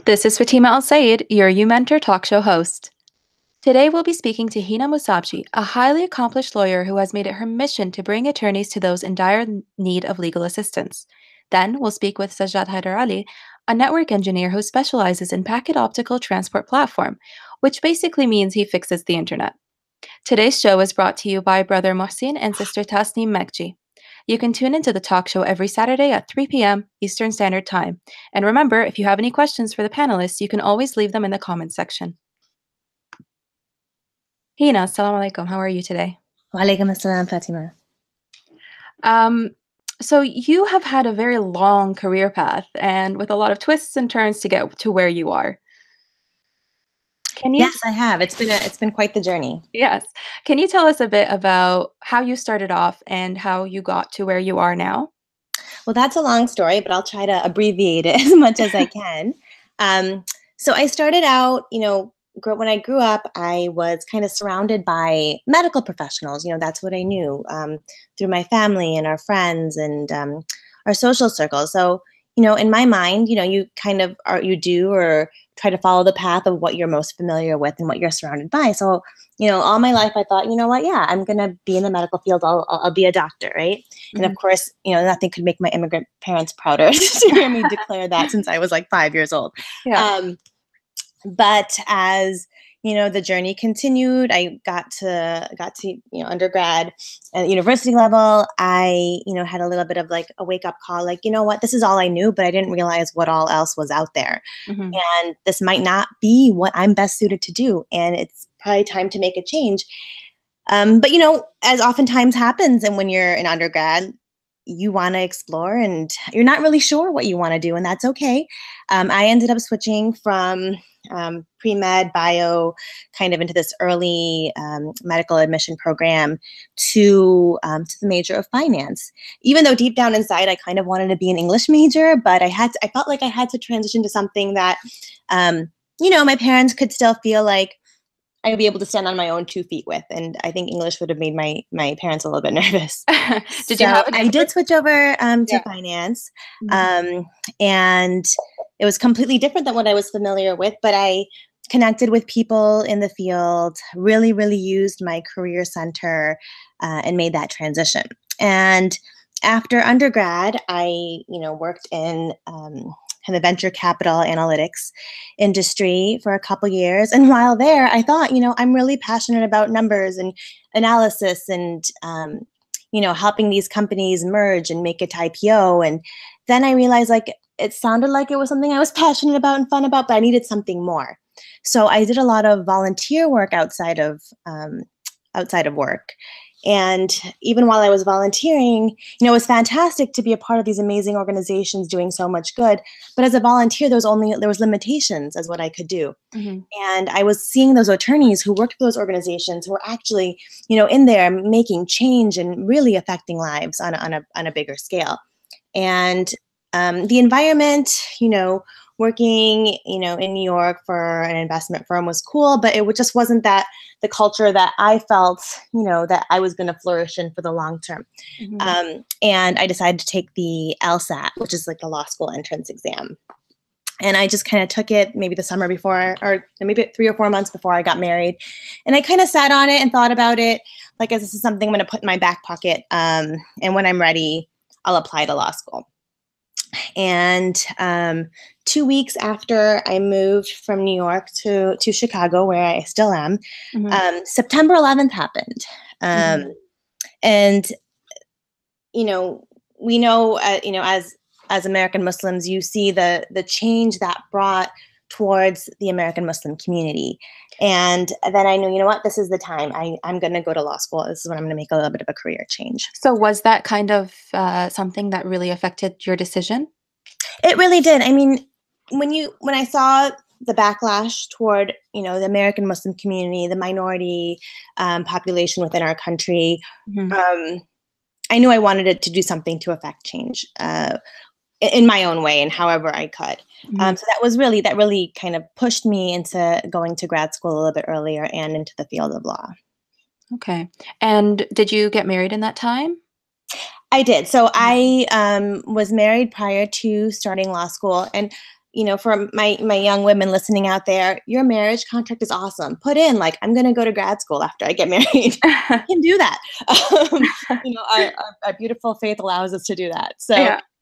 This is Fatima Al Sayed, your uMentor talk show host. Today we'll be speaking to Hina Musabji, a highly accomplished lawyer who has made it her mission to bring attorneys to those in dire need of legal assistance. Then we'll speak with Sajjad Haider Ali, a network engineer who specializes in packet optical transport platform, which basically means he fixes the internet. Today's show is brought to you by Brother Mohsin and Sister Tasneem Mekji. You can tune into the talk show every Saturday at 3 p.m. Eastern Standard Time. And remember, if you have any questions for the panelists, you can always leave them in the comments section. Hina, assalamu alaikum. How are you today? Wa alaikum assalam, Fatima. So you have had a very long career path and with a lot of twists and turns to get to where you are. Yes, I have. It's been quite the journey. Yes. Can you tell us a bit about how you started off and how you got to where you are now? Well, that's a long story, but I'll try to abbreviate it as much as I can. So I started out, when I grew up, I was kind of surrounded by medical professionals. That's what I knew through my family and our friends and our social circles. So, in my mind, you kind of or try to follow the path of what you're most familiar with and what you're surrounded by. So, all my life I thought, you know what, yeah, I'm going to be in the medical field. I'll be a doctor, right? Mm-hmm. And of course, nothing could make my immigrant parents prouder to hear me declare that since I was like 5 years old. Yeah. But as the journey continued, I got to undergrad and university level. I had a little bit of like a wake up call, like, you know what, this is all I knew, but I didn't realize what all else was out there. Mm-hmm. And this might not be what I'm best suited to do. And it's probably time to make a change. But as oftentimes happens, and when you're an undergrad, you want to explore and you're not really sure what you want to do, and that's okay. I ended up switching from pre-med bio kind of into this early medical admission program to the major of finance, even though deep down inside I kind of wanted to be an English major, but I felt like I had to transition to something that my parents could still feel like I'd be able to stand on my own 2 feet with. And I think English would have made my parents a little bit nervous. I did switch over to finance. Mm-hmm. And it was completely different than what I was familiar with, but I connected with people in the field, really, really used my career center and made that transition. And after undergrad, I, worked in kind of venture capital analytics industry for a couple years. And while there, I thought, I'm really passionate about numbers and analysis and, helping these companies merge and make it to IPO. And then I realized it sounded like it was something I was passionate about and fun about, but I needed something more. So I did a lot of volunteer work outside of work. And even while I was volunteering, it was fantastic to be a part of these amazing organizations doing so much good. But as a volunteer, there was limitations as what I could do. Mm-hmm. And I was seeing those attorneys who worked for those organizations who were actually, in there making change and really affecting lives on a bigger scale. And the environment, working, in New York for an investment firm was cool, but it just wasn't the culture that I felt, that I was going to flourish in for the long term. Mm-hmm. And I decided to take the LSAT, which is like the law school entrance exam. And I just kind of took it maybe the summer before, or maybe 3 or 4 months before I got married. And I kind of sat on it and thought about it, like, this is something I'm going to put in my back pocket. And when I'm ready, I'll apply to law school. And 2 weeks after I moved from New York to Chicago, where I still am, Mm-hmm. September 11th happened. Mm-hmm. And, we know, as American Muslims, you see the change that brought towards the American Muslim community. And then I knew, this is the time. I'm going to go to law school. This is when I'm going to make a little bit of a career change. So was that kind of something that really affected your decision? It really did. I mean, when I saw the backlash toward, the American Muslim community, the minority population within our country, Mm-hmm. I knew I wanted it to do something to affect change in my own way and however I could. Mm-hmm. So that really kind of pushed me into going to grad school a little bit earlier and into the field of law. Okay. And did you get married in that time? I did. So I was married prior to starting law school. And for my young women listening out there, your marriage contract is awesome. Put in like, I'm going to go to grad school after I get married. You can do that. Our beautiful faith allows us to do that. So,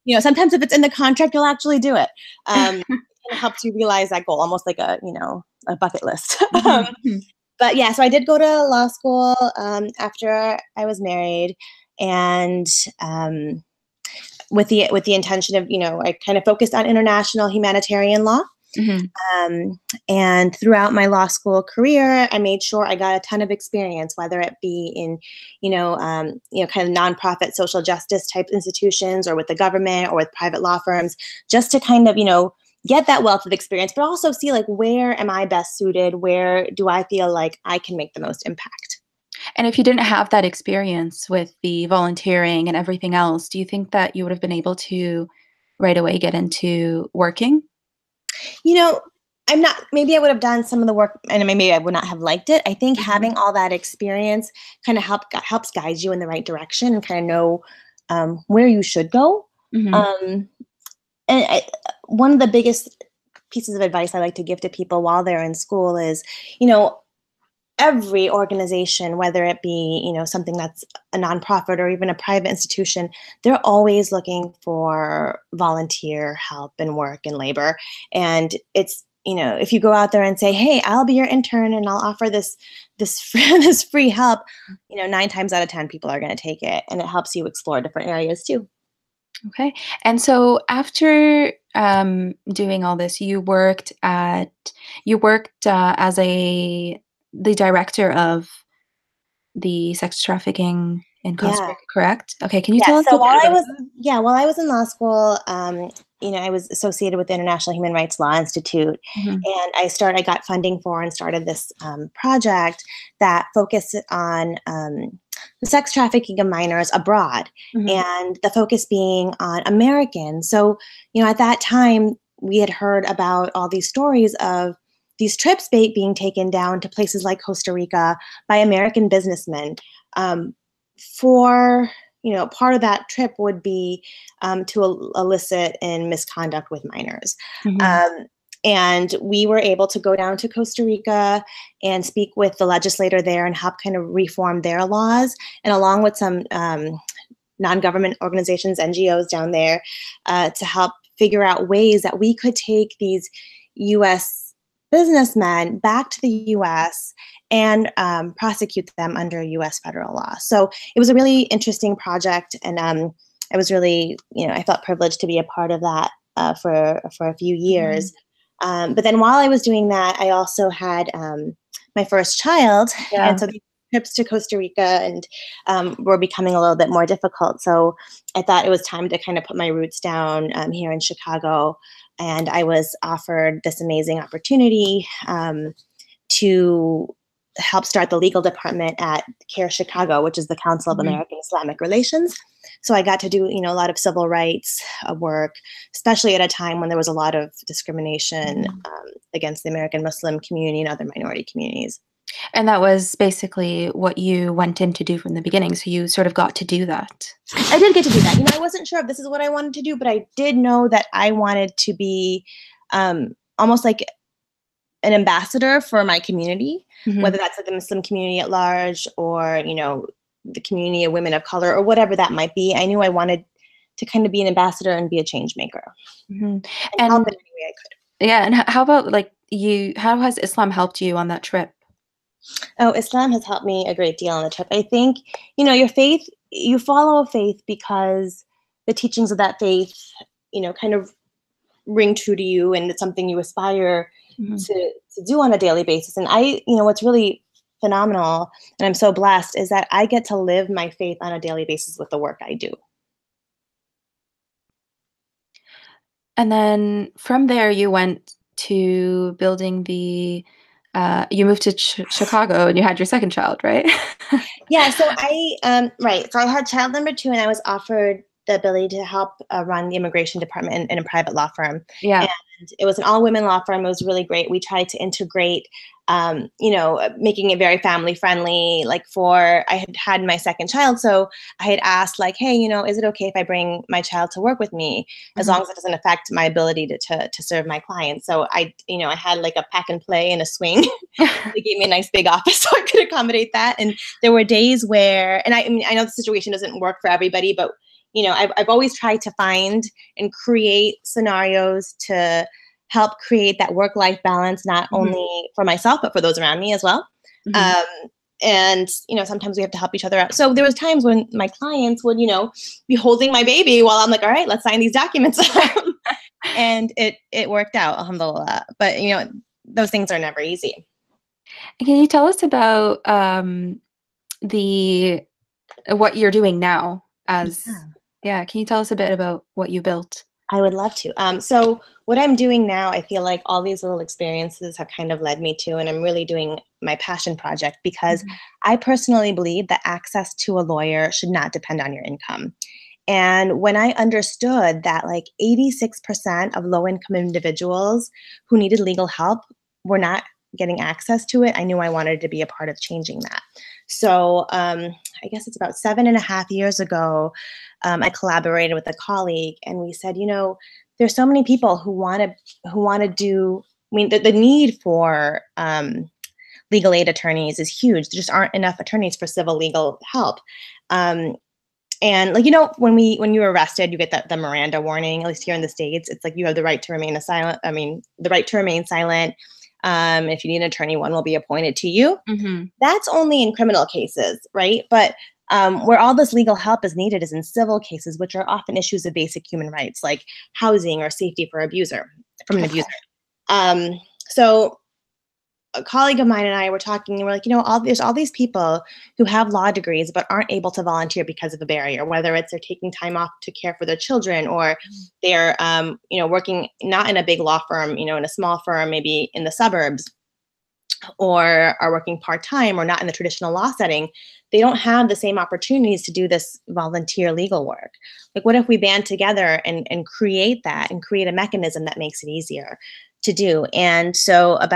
Yeah. sometimes if it's in the contract, you'll actually do it. It helps you realize that goal, almost like a bucket list. Mhm. But yeah, so I did go to law school after I was married, and with the intention of, I kind of focused on international humanitarian law. Mhm. Um, and throughout my law school career, I made sure I got a ton of experience, whether it be in, kind of nonprofit social justice type institutions, or with the government, or with private law firms, just to kind of, get that wealth of experience, but also see like, where am I best suited? Where do I feel like I can make the most impact? And if you didn't have that experience with the volunteering and everything else, do you think that you would have been able to right away get into working? You know, I'm not, maybe I would have done some of the work and maybe I would not have liked it. I think Mhm. having all that experience kind of helps guide you in the right direction and kind of know where you should go. Mhm. Um, and one of the biggest pieces of advice I like to give to people while they're in school is, you know, every organization, whether it be, something that's a nonprofit or even a private institution, they're always looking for volunteer help and work and labor. And it's, if you go out there and say, hey, I'll be your intern and I'll offer this this free help, 9 times out of 10 people are going to take it, and it helps you explore different areas too. Okay. And so after doing all this, you worked as the director of the sex trafficking in Costa Yeah. Rica, correct? Okay. Can you Yeah, tell us so a bit while I about was yeah, while I was in law school, I was associated with the International Human Rights Law Institute, that? and I got funding for and started this project that focused on the sex trafficking of minors abroad, Mhm. and the focus being on Americans. So, at that time, we had heard about all these stories of these trips being taken down to places like Costa Rica by American businessmen um, for part of that trip would be to elicit in misconduct with minors. Mhm. Um, and we were able to go down to Costa Rica and speak with the legislator there and help kind of reform their laws, and along with some non-government organizations, NGOs down there, to help figure out ways that we could take these U.S. businessmen back to the U.S. and prosecute them under U.S. federal law. So it was a really interesting project, and I was really, I felt privileged to be a part of that for a few Mhm. years. But then while I was doing that, I also had my first child, and Yeah. so the trips to Costa Rica and were becoming a little bit more difficult. So I thought it was time to kind of put my roots down here in Chicago. And I was offered this amazing opportunity to help start the legal department at CARE Chicago, which is the Council of Mhm. American Islamic Relations. So I got to do, a lot of civil rights work, especially at a time when there was a lot of discrimination Mhm. against the American Muslim community and other minority communities. And that was basically what you went in to do from the beginning, so you sort of got to do that. I did get to do that. I wasn't sure if this is what I wanted to do, but I did know that I wanted to be almost like an ambassador for my community, whether Mhm. that's like the Muslim community at large, or, the community of women of color, or whatever that might be. I knew I wanted to kind of be an ambassador and be a change maker Mhm. and help in And any way I could. yeah, and how about, like, how has Islam helped you on that trip? Oh, Islam has helped me a great deal on the trip. I think, your faith, you follow a faith because the teachings of that faith, kind of ring true to you, and it's something you aspire Mhm. to do on a daily basis. And what's really phenomenal, and I'm so blessed, is that I get to live my faith on a daily basis with the work I do. And then from there, you went to you moved to Chicago and you had your second child, right? Yeah, so right. So I had child number two, and I was offered the ability to help run the immigration department in a private law firm. Yeah. It was an all-women law firm. It was really great. We tried to integrate, making it very family friendly. Like I had had my second child, so I had asked, like, hey, is it okay if I bring my child to work with me, as Mhm. long as it doesn't affect my ability to serve my clients? So I had like a pack and play and a swing. They gave me a nice big office so I could accommodate that. And there were days where, and I mean, I know the situation doesn't work for everybody, but I've always tried to find and create scenarios to help create that work-life balance, not Mhm. only for myself, but for those around me as well. Mhm. Um, and sometimes we have to help each other out. So there was times when my clients would, be holding my baby while I'm like, all right, let's sign these documents. And it worked out, alhamdulillah. But those things are never easy. Can you tell us about, the what you're doing now as Yeah. yeah, can you tell us a bit about what you built? I would love to. So what I'm doing now, I feel like all these little experiences have kind of led me to, and I'm really doing my passion project because Mhm. I personally believe that access to a lawyer should not depend on your income. And when I understood that like 86% of low income individuals who needed legal help were not getting access to it, I knew I wanted to be a part of changing that. So I guess it's about 7.5 years ago, I collaborated with a colleague, and we said, there's so many people who want to do. I mean, the need for legal aid attorneys is huge. There just aren't enough attorneys for civil legal help. Um, and like when you're arrested, you get the Miranda warning. At least here in the States, it's like you have the right to remain silent. I mean, the right to remain silent. If you need an attorney, one will be appointed to you. Mhm. That's only in criminal cases, right? But where all this legal help is needed is in civil cases, which are often issues of basic human rights, like housing or safety from an abuser. Okay. So a colleague of mine and I were talking, and we're like, there's all these people who have law degrees but aren't able to volunteer because of a barrier, whether it's they're taking time off to care for their children, or they're, working not in a big law firm, in a small firm, maybe in the suburbs, or are working part time or not in the traditional law setting. They don't have the same opportunities to do this volunteer legal work. Like, what if we band together and create that and create a mechanism that makes it easier to do? And so, so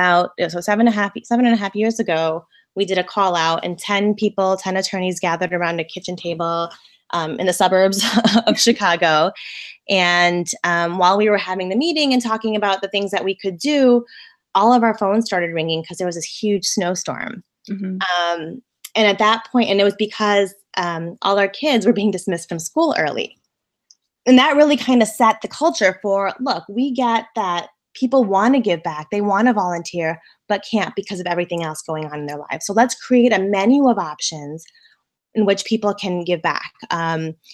7.5 years ago, we did a call out, and 10 people, 10 attorneys gathered around a kitchen table in the suburbs of Chicago. And while we were having the meeting and talking about the things that we could do, all of our phones started ringing because there was this huge snowstorm. Mhm. Um, and at that point, and it was because all our kids were being dismissed from school early. And that really kind of set the culture for, look, we get that people want to give back, they want to volunteer, but can't because of everything else going on in their lives. So let's create a menu of options in which people can give back.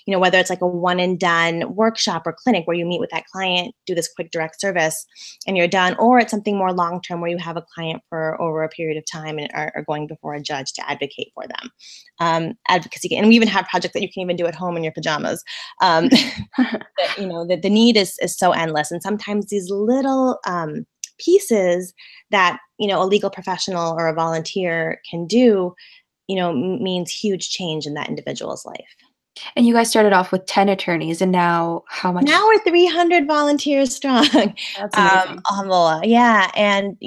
Whether it's like a one and done workshop or clinic where you meet with that client, do this quick direct service, and you're done, or it's something more long term where you have a client for over a period of time and are going before a judge to advocate for them. Advocacy, and we even have projects that you can even do at home in your pajamas. The need is so endless, and sometimes these little pieces that a legal professional or a volunteer can do means huge change in that individual's life. And you guys started off with 10 attorneys, and now how Now much? we're 300 volunteers strong. That's amazing. Alhamdulillah. Yeah. And,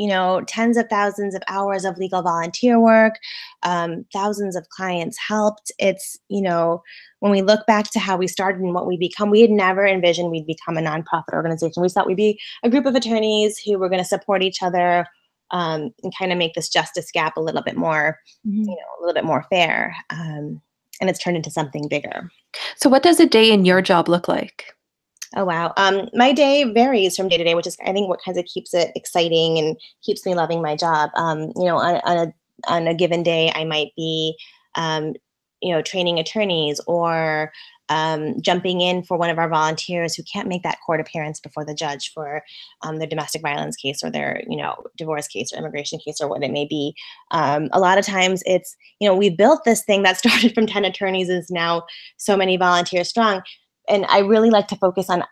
tens of thousands of hours of legal volunteer work, thousands of clients helped. It's, when we look back to how we started and what we become, we had never envisioned we'd become a nonprofit organization. We thought we'd be a group of attorneys who were going to support each other, and kind of make this justice gap a little bit more, Mhm. a little bit more fair. And it's turned into something bigger. So what does a day in your job look like? Oh, wow. My day varies from day to day, which is, I think, what kind of keeps it exciting and keeps me loving my job. On a given day, I might be, training attorneys, or jumping in for one of our volunteers who can't make that court appearance before the judge for their domestic violence case, or their, divorce case or immigration case, or what it may be. A lot of times it's, we built this thing that started from 10 attorneys, is now so many volunteers strong. and I really like to focus on,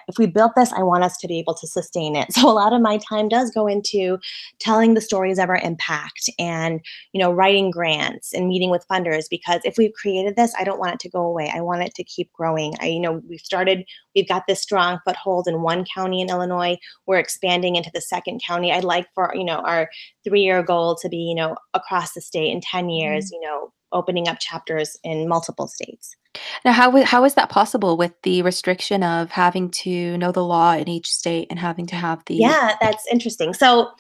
if we built this, I want us to be able to sustain it. So a lot of my time does go into telling the stories of our impact and, writing grants and meeting with funders, because if we've created this, I don't want it to go away. I want it to keep growing. We've got this strong foothold in one county in Illinois. We're expanding into the second county. I'd like for, our 3-year goal to be, across the state in 10 years, Mhm. opening up chapters in multiple states. Now, how is that possible with the restriction of having to know the law in each state and having to have the Yeah, that's interesting. So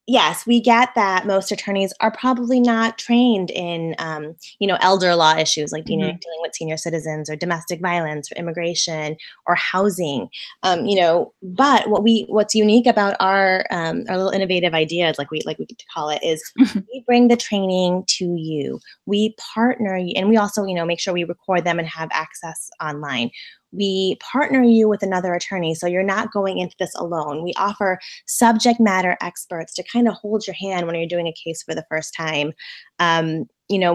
yes, we get that most attorneys are probably not trained in, elder law issues like Mhm, dealing with senior citizens or domestic violence or immigration or housing. But what's unique about our little innovative ideas, like we get to call it, is mhm, we bring the training to you. We partner you, and we also, make sure we record them and have access online. We partner you with another attorney, so you're not going into this alone. We offer subject matter experts to kind of hold your hand when you're doing a case for the first time.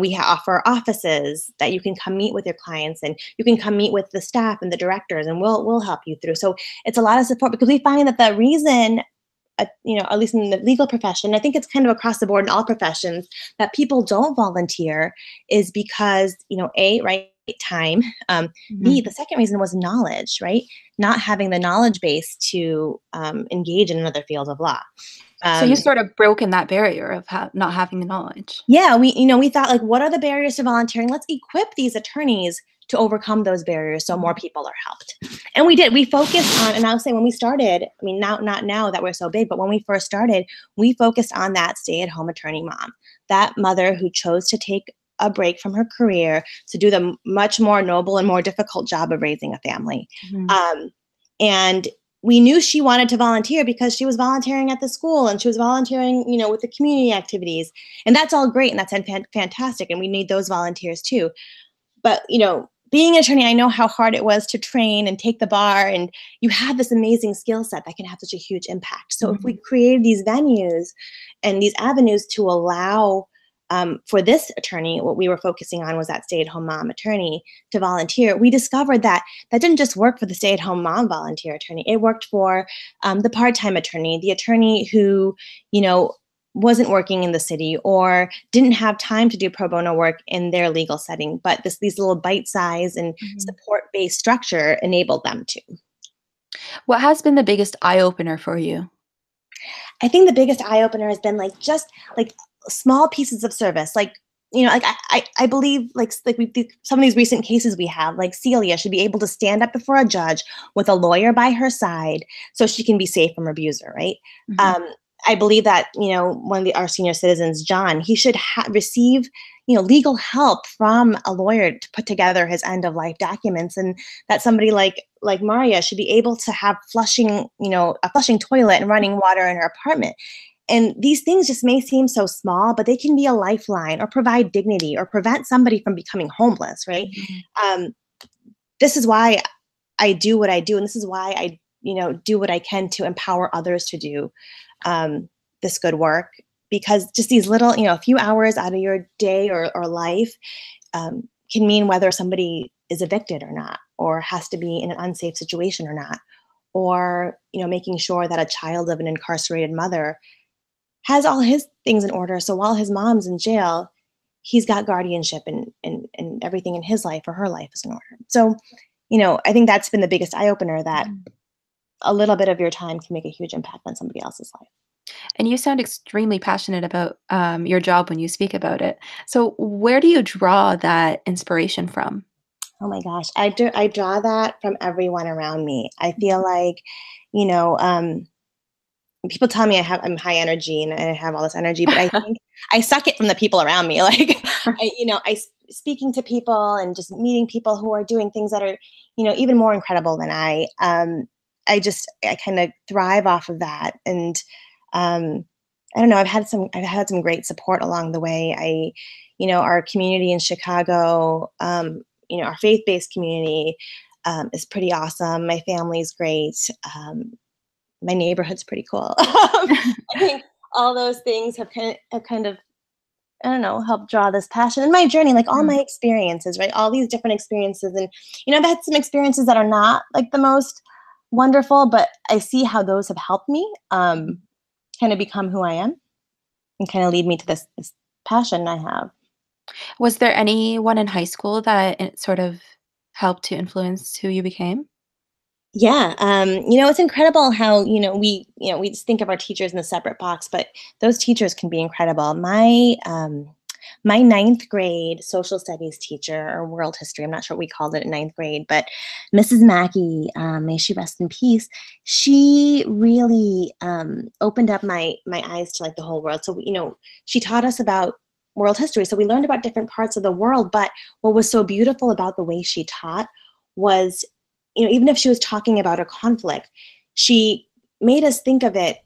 We offer offices that you can come meet with your clients, and you can come meet with the staff and the directors, and we'll help you through. So it's a lot of support, because we find that the reason, at least in the legal profession, I think it's kind of across the board in all professions, that people don't volunteer is because, A, right, time. B, mhm. the second reason was knowledge, right? Not having the knowledge base to engage in another field of law. So you Um, sort of broken that barrier of not having the knowledge. yeah, we thought, like, what are the barriers to volunteering? Let's equip these attorneys to overcome those barriers so more Mhm, people are helped. And we did. We focused on, and I'll say when we started, I mean, now, not now that we're so big, but when we first started, we focused on that stay-at-home attorney mom, that mother who chose to take a break from her career to do the much more noble and more difficult job of raising a family. mhm, Um, and we knew she wanted to volunteer because she was volunteering at the school, and she was volunteering, with the community activities, and that's all great, and that's fantastic, and we need those volunteers too. But being an attorney, I know how hard it was to train and take the bar, and you have this amazing skill set that can have such a huge impact. So if we mhm. created these venues and these avenues to allow, for this attorney, what we were focusing on was that stay-at-home mom attorney to volunteer. We discovered that that didn't just work for the stay-at-home mom volunteer attorney. It worked for the part-time attorney, the attorney who, you know, wasn't working in the city or didn't have time to do pro bono work in their legal setting, but these little bite size and Mhm. support based structure enabled them to. What has been the biggest eye opener for you? I think the biggest eye opener has been like just like small pieces of service, like, like I believe some of these recent cases we have, like Celia should be able to stand up before a judge with a lawyer by her side so she can be safe from abuser, right? Mhm, Um, I believe that, one of our senior citizens, John, he should receive, legal help from a lawyer to put together his end of life documents, and that somebody like Maria should be able to have flushing, a flushing toilet and running water in her apartment. And these things just may seem so small, but they can be a lifeline or provide dignity or prevent somebody from becoming homeless, right? mhm. Um, this is why I do what I do, and this is why I, do what I can to empower others to do um, this good work. Because just these little, a few hours out of your day or life can mean whether somebody is evicted or not, or has to be in an unsafe situation or not, or making sure that a child of an incarcerated mother has all his things in order. So while his mom's in jail, he's got guardianship and everything in his life or her life is in order. So, I think that's been the biggest eye opener, that Mhm. a little bit of your time can make a huge impact on somebody else's life. And you sound extremely passionate about, your job when you speak about it. So where do you draw that inspiration from? Oh my gosh, I draw that from everyone around me. I feel Mhm. like, you know, um, people tell me I'm high energy and I have all this energy, but I think I suck it from the people around me. Like, speaking to people and just meeting people who are doing things that are, even more incredible than I. I kind of thrive off of that, and um, I don't know. I've had some great support along the way. Our community in Chicago, our faith based community. Is pretty awesome. My family's great. My neighborhood's pretty cool. I think all those things have kind of I don't know, help draw this passion in my journey, like all Mm. my experiences, right? All these different experiences. And, I've had some experiences that are not like the most wonderful, but I see how those have helped me kind of become who I am and kind of lead me to this passion I have. Was there anyone in high school that it sort of helped to influence who you became? Yeah, it's incredible how we just think of our teachers in a separate box, but those teachers can be incredible. My ninth grade social studies teacher or world history, I'm not sure what we called it in ninth grade, but Mrs. Mackey, may she rest in peace. She really opened up my eyes to like the whole world. So she taught us about world history, so we learned about different parts of the world. But what was so beautiful about the way she taught was even if she was talking about a conflict, she made us think of it,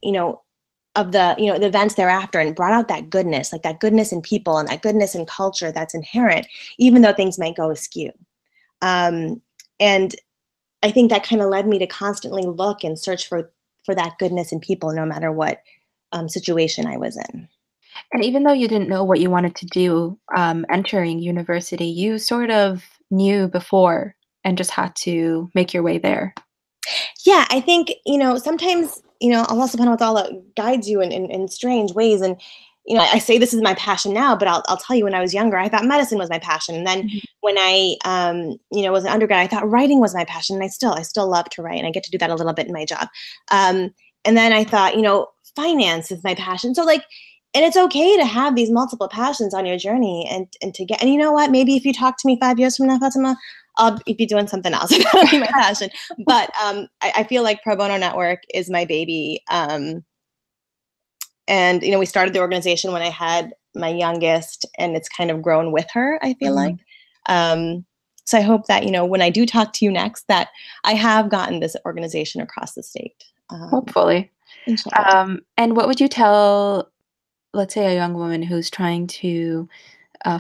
of the events thereafter, and brought out that goodness, like that goodness in people and that goodness in culture that's inherent, even though things might go askew. Um, and I think that kind of led me to constantly look and search for that goodness in people, no matter what situation I was in. And even though you didn't know what you wanted to do, entering university, you sort of knew before and just had to make your way there. Yeah, I think, sometimes, Allah subhanahu wa ta'ala guides you in strange ways. And, I say this is my passion now, but I'll tell you when I was younger, I thought medicine was my passion. And then Mhm. when I, was an undergrad, I thought writing was my passion. And I still love to write, and I get to do that a little bit in my job. Um, and then I thought, finance is my passion. So like, and it's okay to have these multiple passions on your journey and to get, and you know what, maybe if you talk to me 5 years from now, Fatima, I'll be doing something else. That'll be my passion. But I feel like Pro Bono Network is my baby. And we started the organization when I had my youngest, and it's kind of grown with her, I feel like. Mhm. Um, so I hope that when I do talk to you next, that I have gotten this organization across the state. Hopefully. Inshallah. And what would you tell, let's say, a young woman who's trying to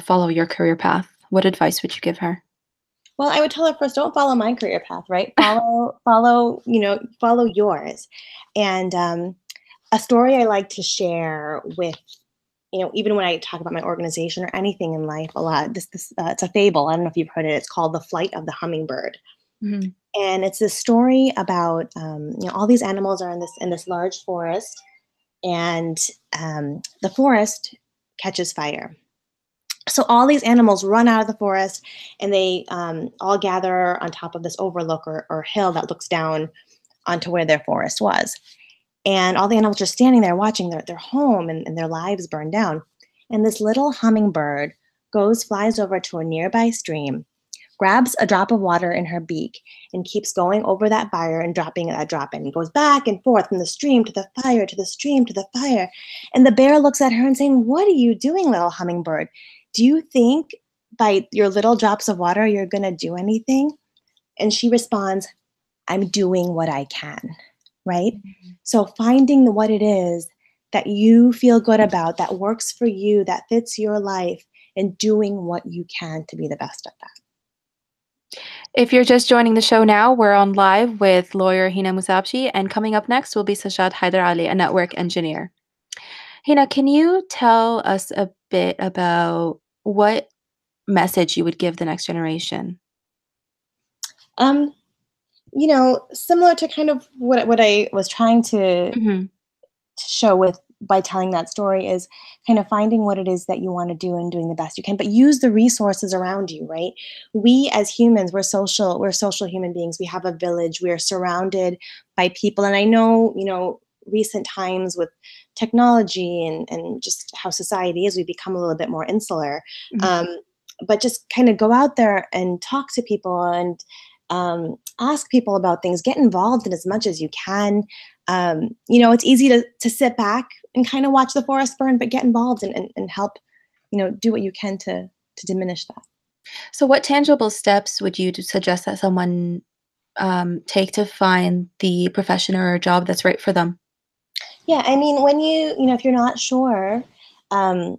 follow your career path? What advice would you give her? Well, I would tell her first, don't follow my career path, right? Follow yours. And a story I like to share with, even when I talk about my organization or anything in life a lot, this it's a fable. I don't know if you've heard it. It's called The Flight of the Hummingbird. Mhm. And it's this story about, all these animals are in this large forest, and the forest catches fire. So all these animals run out of the forest, and they all gather on top of this overlook or hill that looks down onto where their forest was. And all the animals are standing there watching their home and their lives burn down. And this little hummingbird flies over to a nearby stream, grabs a drop of water in her beak, and keeps going over that fire and dropping that drop in. He goes back and forth from the stream to the fire, to the stream, to the fire. And the bear looks at her and saying, "What are you doing, little hummingbird? Do you think by your little drops of water you're going to do anything?" And she responds, "I'm doing what I can." Right? Mhm. So finding what it is that you feel good about, that works for you, that fits your life, and doing what you can to be the best at that. If you're just joining the show now, we're on live with lawyer Hina Musabshi, and coming up next will be Sajad Haider Ali, a network engineer. Hina, can you tell us a bit about what message you would give the next generation? Um, Similar to kind of what I was trying Mhm. to show with by telling that story is kind of finding what it is that you want to do and doing the best you can, but use the resources around you, right? We as humans, we're social human beings. We have a village, we are surrounded by people. And I know, recent times with technology and just how society is, we become a little bit more insular. Mhm. um, but just kind of go out there and talk to people and ask people about things, get involved in as much as you can. It's easy to sit back and kind of watch the forest burn, but get involved and help, do what you can to diminish that. So, what tangible steps would you suggest that someone take to find the profession or job that's right for them? Yeah, I mean, when if you're not sure, um,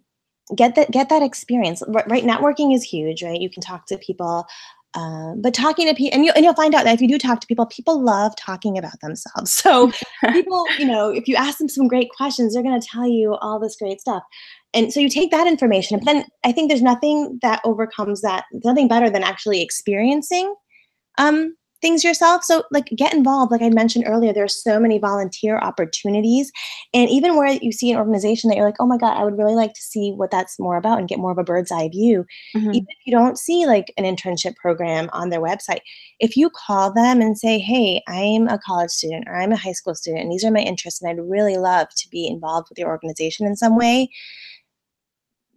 get that experience. Right, networking is huge, right? You can talk to people, but talking to people, and you'll find out that if you do talk to people, people love talking about themselves. So people, if you ask them some great questions, they're going to tell you all this great stuff. And so you take that information, but then I think there's nothing that overcomes that, nothing better than actually experiencing things yourself. So like get involved. Like I mentioned earlier, there are so many volunteer opportunities. And even where you see an organization that you're like, oh my God, I would really like to see what that's more about and get more of a bird's eye view. Even Mhm. if you don't see like an internship program on their website, if you call them and say, hey, I'm a college student or I'm a high school student and these are my interests and I'd really love to be involved with your organization in some way,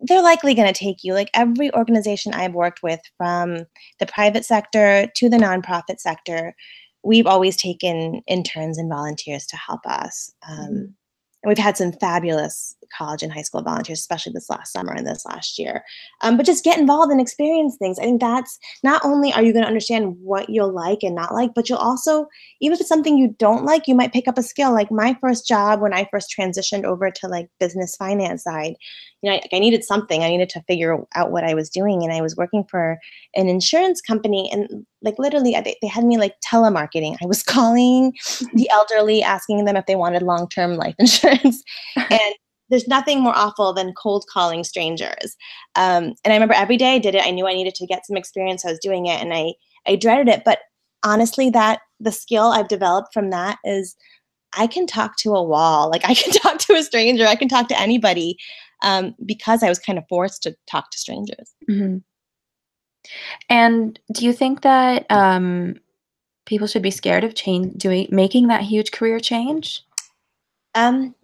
they're likely going to take you. Like every organization I've worked with, from the private sector to the nonprofit sector, we've always taken interns and volunteers to help us. Mhm. And we've had some fabulous college and high school volunteers, especially this last summer and this last year. But just get involved and experience things. I think that's not only are you going to understand what you'll like and not like, but you'll also, even if it's something you don't like, you might pick up a skill. Like my first job when I first transitioned over to like business finance side, I needed something. I needed to figure out what I was doing, and I was working for an insurance company, and like literally, they had me like telemarketing. I was calling the elderly, asking them if they wanted long-term life insurance, and there's nothing more awful than cold calling strangers. And I remember every day I did it. I knew I needed to get some experience. I was doing it, and I dreaded it. But honestly, that the skill I've developed from that is I can talk to a wall. Like I can talk to a stranger. I can talk to anybody, because I was kind of forced to talk to strangers. Mhm. And do you think that, people should be scared of making that huge career change?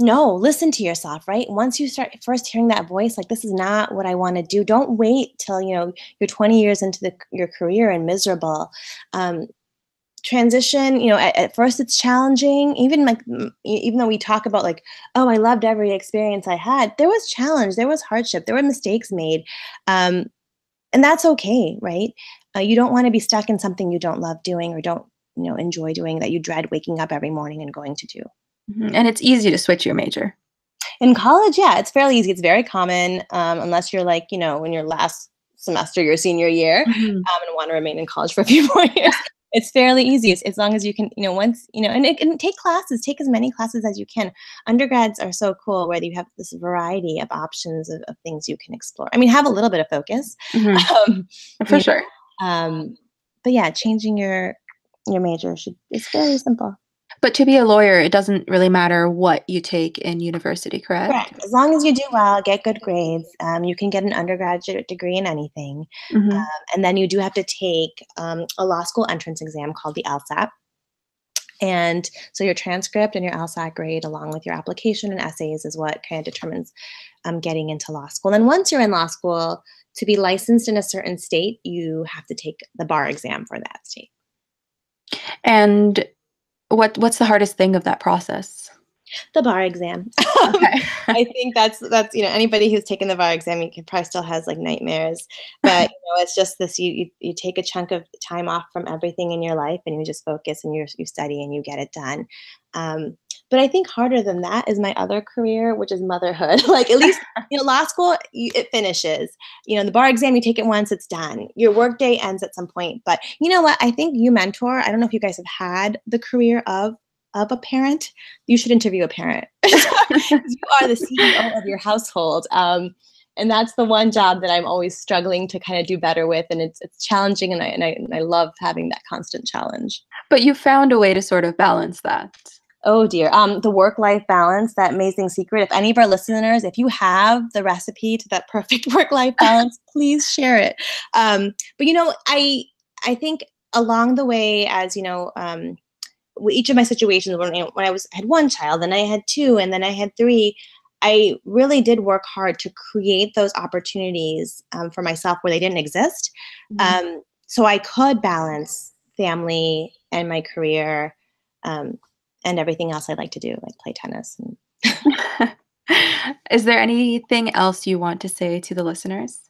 No, listen to yourself, right? Once you start first hearing that voice, like this is not what I want to do. Don't wait till you're 20 years into your career and miserable. Um, Transition. At first it's challenging. Even like even though we talk about like, oh, I loved every experience I had. There was challenge. There was hardship. There were mistakes made, um, and that's okay, right? You don't want to be stuck in something you don't love doing or don't enjoy doing, that you dread waking up every morning and going to do. Mhm, and it's easy to switch your major. In college, yeah, it's fairly easy. It's very common, unless you're like, in your last semester, your senior year, Mhm, and want to remain in college for a few more years. It's fairly easy as long as you can, once, and take classes, take as many classes as you can. Undergrads are so cool where you have this variety of options of things you can explore. I mean, have a little bit of focus, mhm, um, for you sure. but yeah, changing your major is fairly simple. But to be a lawyer, it doesn't really matter what you take in university, correct? Correct. As long as you do well, get good grades, you can get an undergraduate degree in anything. Mhm, And then you do have to take a law school entrance exam called the LSAT. And so your transcript and your LSAT grade, along with your application and essays, is what kind of determines getting into law school. And then once you're in law school, to be licensed in a certain state, you have to take the bar exam for that state. and what's the hardest thing of that process? The bar exam. Okay. I think that's anybody who's taken the bar exam, you can probably still has like nightmares. But it's just this: you take a chunk of time off from everything in your life, and you just focus and you study and you get it done. Um, but I think harder than that is my other career, which is motherhood. Like at least law school, it finishes. The bar exam, you take it once, it's done. Your workday ends at some point. But you know what? I think uMentor. I don't know if you guys have had the career of a parent. You should interview a parent. You are the CEO of your household. And that's the one job that I'm always struggling to kind of do better with. And it's challenging, and I love having that constant challenge. But you found a way to sort of balance that. Oh dear. The work-life balance, that amazing secret. If any of our listeners, if you have the recipe to that perfect work-life balance, please share it. But I think along the way, as each of my situations, when had one child, then I had two, and then I had three, I really did work hard to create those opportunities for myself where they didn't exist, Mhm. so I could balance family and my career, um, and everything else I like to do, like play tennis. And Is there anything else you want to say to the listeners?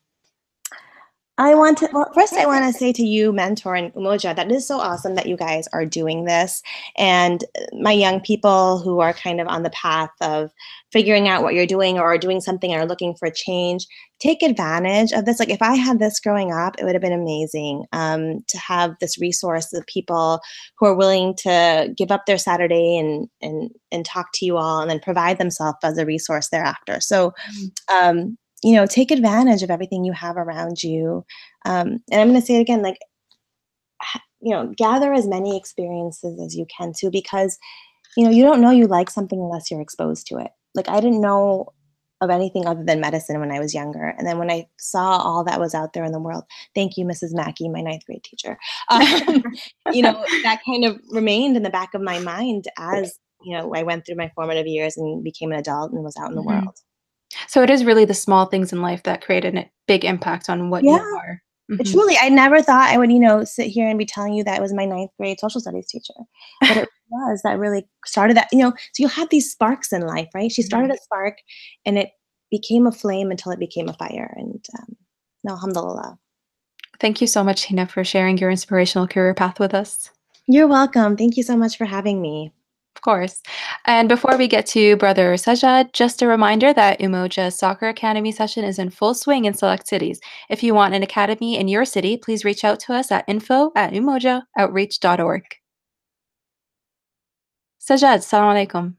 First, I want to say to you, Mentor and Umoja, that it is so awesome that you guys are doing this. And my young people who are kind of on the path of figuring out what you're doing or are doing something and are looking for change, take advantage of this. Like, if I had this growing up, it would have been amazing to have this resource of people who are willing to give up their Saturday and talk to you all and then provide themselves as a resource thereafter. So, Mhm. take advantage of everything you have around you. And I'm going to say it again, like, gather as many experiences as you can too, because, you don't know you like something unless you're exposed to it. Like, I didn't know of anything other than medicine when I was younger. And then when I saw all that was out there in the world, thank you, Mrs. Mackey, my ninth grade teacher, that kind of remained in the back of my mind as, I went through my formative years and became an adult and was out in the Mhm. world. So it is really the small things in life that create a big impact on what you Yeah. are. Mhm. Truly, I never thought I would, sit here and be telling you that it was my ninth grade social studies teacher, but it was that really started that. So you have these sparks in life, right? She started Mhm. a spark, and it became a flame until it became a fire. And no, alhamdulillah. Thank you so much, Tina, for sharing your inspirational career path with us. You're welcome. Thank you so much for having me. Of course. And before we get to Brother Sajad, just a reminder that Umoja's Soccer Academy session is in full swing in select cities. If you want an academy in your city, please reach out to us at info@umojooutreach.org. Sajad, salam alaikum.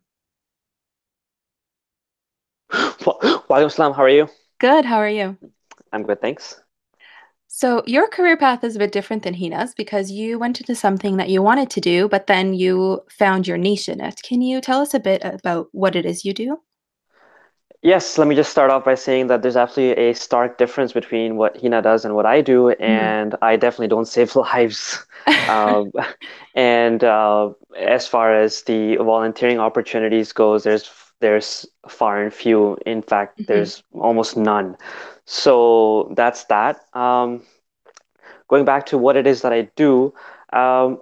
Walaikum salam, how are you? Good, how are you? I'm good, thanks. So, your career path is a bit different than Hina's because you went into something that you wanted to do, but then you found your niche in it. Can you tell us a bit about what it is you do? Yes, let me just start off by saying that there's absolutely a stark difference between what Hina does and what I do, Mhm. and I definitely don't save lives. Um, and as far as the volunteering opportunities goes, there's far and few. In fact, Mhm, there's almost none. So that's that. Going back to what it is that I do, um,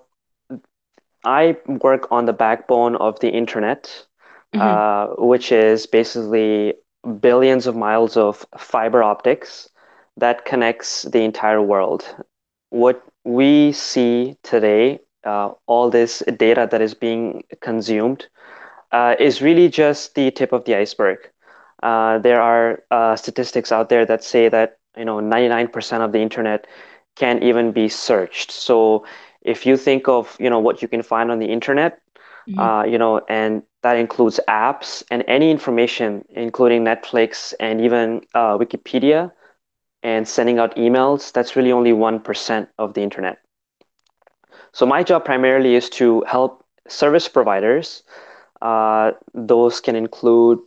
I work on the backbone of the internet, mhm, which is basically billions of miles of fiber optics that connects the entire world. What we see today, all this data that is being consumed, is really just the tip of the iceberg. There are statistics out there that say that 99% of the internet can't even be searched. So if you think of what you can find on the internet, mhm. and that includes apps and any information, including Netflix and even Wikipedia and sending out emails, that's really only 1% of the internet. So my job primarily is to help service providers. Those can include,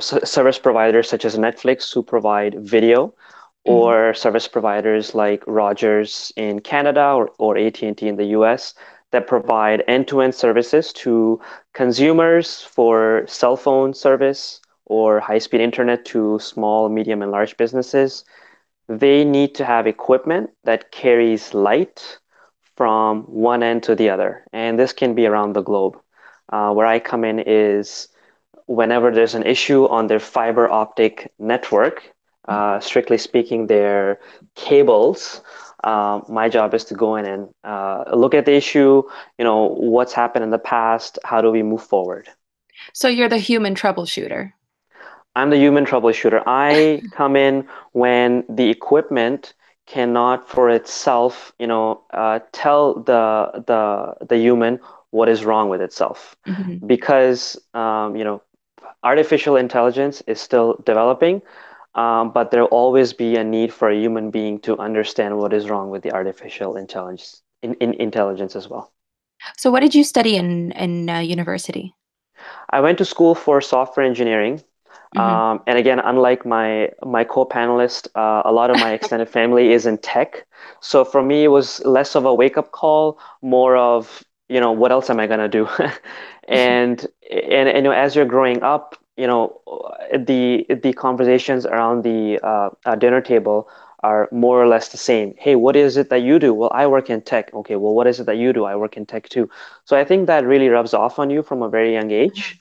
service providers such as Netflix who provide video, Mhm. or service providers like Rogers in Canada or AT&T in the US that provide end-to-end services to consumers for cell phone service or high-speed internet to small, medium, and large businesses. They need to have equipment that carries light from one end to the other, and this can be around the globe. Where I come in is whenever there's an issue on their fiber optic network, strictly speaking, their cables. My job is to go in and look at the issue, what's happened in the past, how do we move forward. So you're the human troubleshooter. I'm the human troubleshooter. I come in when the equipment cannot for itself, tell the human what is wrong with itself, Mhm. because artificial intelligence is still developing, but there'll always be a need for a human being to understand what is wrong with the artificial in intelligence as well. So what did you study in university? I went to school for software engineering. Mhm. And again, unlike my co-panelist, a lot of my extended family is in tech. So for me, it was less of a wake-up call, more of, what else am I gonna do? And as you're growing up, the conversations around the dinner table are more or less the same. Hey, what is it that you do? Well, I work in tech. Okay, well, what is it that you do? I work in tech too. So I think that really rubs off on you from a very young age.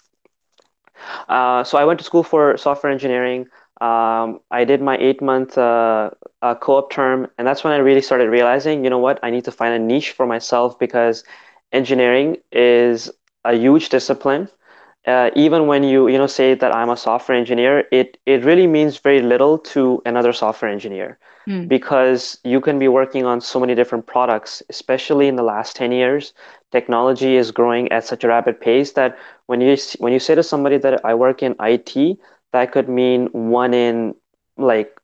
So I went to school for software engineering. I did my 8 month co-op term, and that's when I really started realizing, you know what, I need to find a niche for myself because engineering is a huge discipline. Even when you say that I'm a software engineer, it really means very little to another software engineer Mm. because you can be working on so many different products, especially in the last 10 years. Technology is growing at such a rapid pace that when you say to somebody that I work in IT, that could mean one in like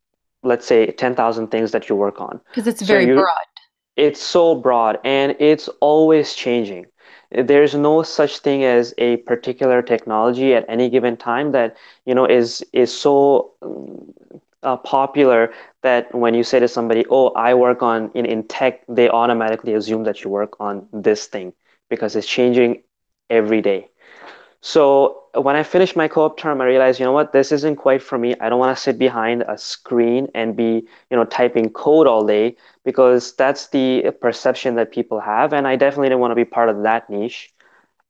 let's say 10,000 things that you work on. Because it's So very you broad. it's so broad and it's always changing. There's no such thing as a particular technology at any given time that, is so popular that when you say to somebody, "Oh, I work in tech," they automatically assume that you work on this thing because it's changing every day. So when I finished my co-op term, I realized, you know what, this isn't quite for me. I don't want to sit behind a screen and be, typing code all day because that's the perception that people have. And I definitely didn't want to be part of that niche.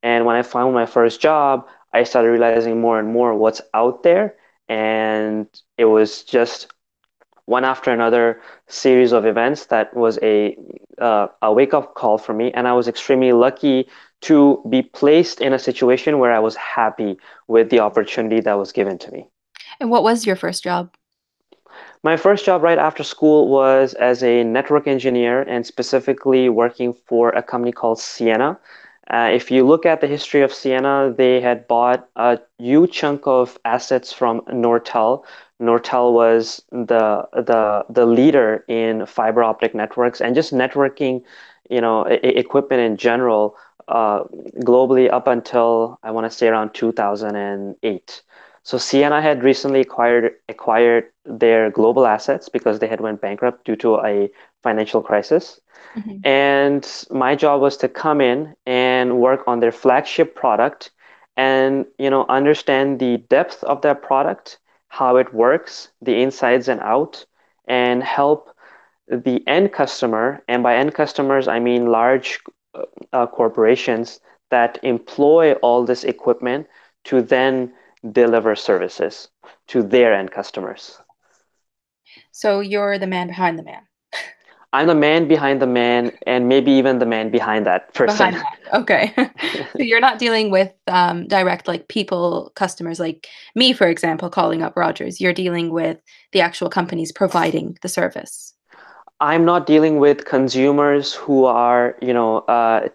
And when I found my first job, I started realizing more and more what's out there. And it was just one after another series of events that was a wake up call for me, and I was extremely lucky to be placed in a situation where I was happy with the opportunity that was given to me. And what was your first job? My first job right after school was as a network engineer and specifically working for a company called Sienna. If you look at the history of Sienna, they had bought a huge chunk of assets from Nortel. Nortel was the leader in fiber optic networks and just networking, equipment in general, uh, globally up until I want to say around 2008. So Sienna had recently acquired their global assets because they had went bankrupt due to a financial crisis. Mhm. And my job was to come in and work on their flagship product and, understand the depth of that product, how it works, the insides and out, and help the end customer. And by end customers, I mean large corporations that employ all this equipment to then deliver services to their end customers. So you're the man behind the man. I'm the man behind the man, and maybe even the man behind that person. Behind the man. Okay. So you're not dealing with direct like people, customers like me, for example, calling up Rogers. You're dealing with the actual companies providing the service. I'm not dealing with consumers who are,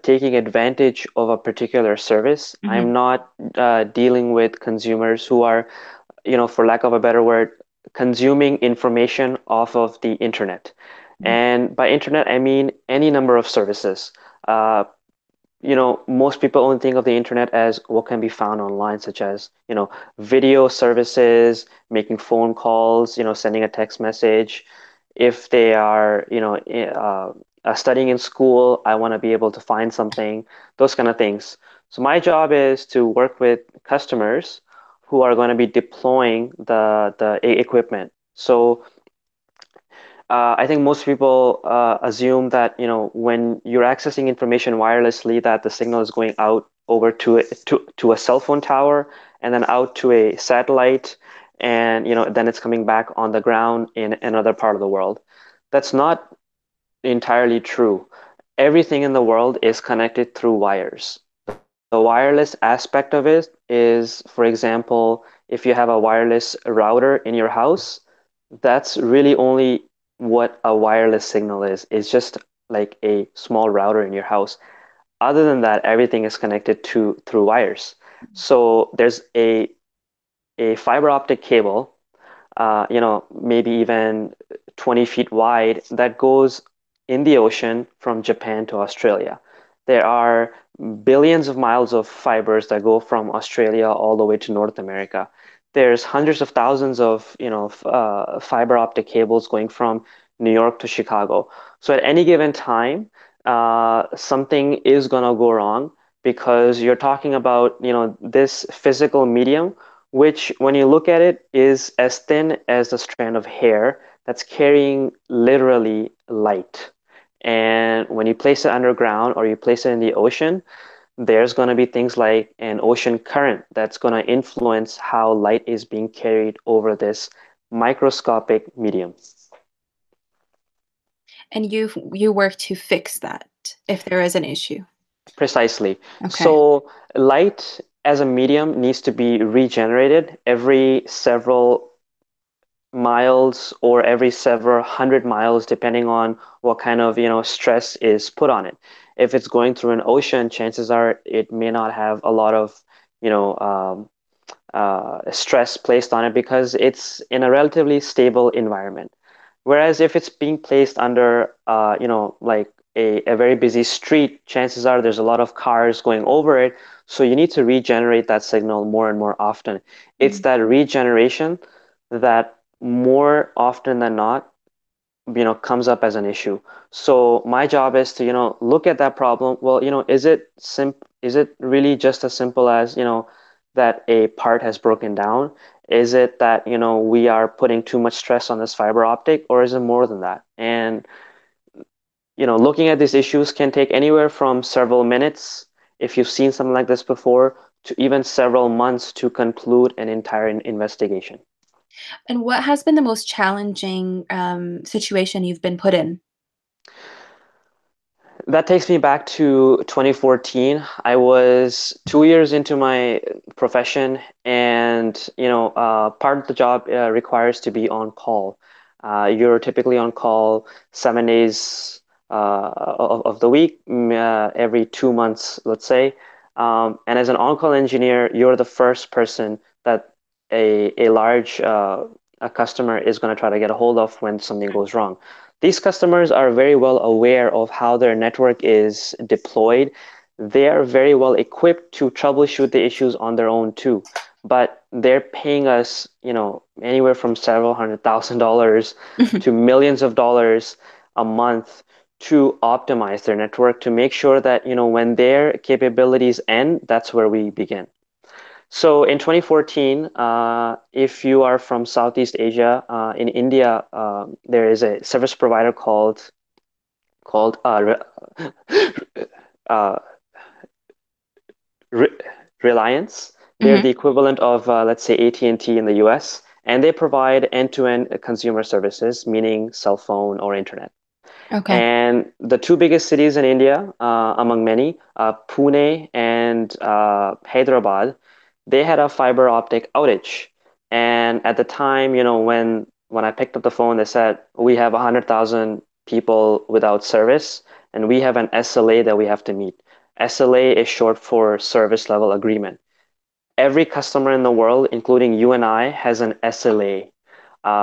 taking advantage of a particular service. Hmm. I'm not dealing with consumers who are, for lack of a better word, consuming information off of the internet. And by internet, I mean any number of services. Uh, most people only think of the internet as what can be found online, such as, video services, making phone calls, sending a text message. If they are, studying in school, I want to be able to find something, those kind of things. So my job is to work with customers who are going to be deploying the equipment. So I think most people assume that when you're accessing information wirelessly, that the signal is going out over to a cell phone tower and then out to a satellite, and then it's coming back on the ground in another part of the world. That's not entirely true. Everything in the world is connected through wires. The wireless aspect of it is, for example, if you have a wireless router in your house, that's really only what a wireless signal is. It's just like a small router in your house. Other than that, everything is connected to through wires. So there's a fiber optic cable, maybe even 20 feet wide, that goes in the ocean from Japan to Australia. There are billions of miles of fibers that go from Australia all the way to North America. There's hundreds of thousands of, fiber optic cables going from New York to Chicago. So at any given time, something is gonna go wrong because you're talking about, this physical medium which when you look at it is as thin as a strand of hair that's carrying literally light. And when you place it underground or you place it in the ocean, there's going to be things like an ocean current that's going to influence how light is being carried over this microscopic medium. And you work to fix that if there is an issue. Precisely. Okay. So light as a medium needs to be regenerated every several miles or every several hundred miles, depending on what kind of, stress is put on it. If it's going through an ocean, chances are it may not have a lot of, you know, stress placed on it because it's in a relatively stable environment. Whereas if it's being placed under, like a very busy street, chances are there's a lot of cars going over it. So you need to regenerate that signal more and more often. It's Mm. that regeneration that more often than not, comes up as an issue. So my job is to, look at that problem. Well, is it really just as simple as, that a part has broken down? Is it that, we are putting too much stress on this fiber optic, or is it more than that? And, looking at these issues can take anywhere from several minutes, if you've seen something like this before, to even several months to conclude an entire investigation. And what has been the most challenging situation you've been put in? That takes me back to 2014. I was 2 years into my profession, and part of the job requires to be on call. You're typically on call 7 days of the week, every 2 months, let's say. And as an on-call engineer, you're the first person that a large a customer is going to try to get a hold of when something goes wrong. These customers are very well aware of how their network is deployed. They are very well equipped to troubleshoot the issues on their own too. But they're paying us, anywhere from several $100,000 to millions of dollars a month to optimize their network to make sure that, when their capabilities end, that's where we begin. So in 2014, if you are from Southeast Asia, in India, there is a service provider called uh, Re Reliance. They're Hmm. the equivalent of, let's say, AT&T in the US, and they provide end-to-end consumer services, meaning cell phone or internet. Okay. And the two biggest cities in India, among many, Pune and Hyderabad, they had a fiber optic outage. And at the time, when I picked up the phone, they said we have 100,000 people without service, and we have an SLA that we have to meet. SLA is short for service level agreement. Every customer in the world, including you and I, has an SLA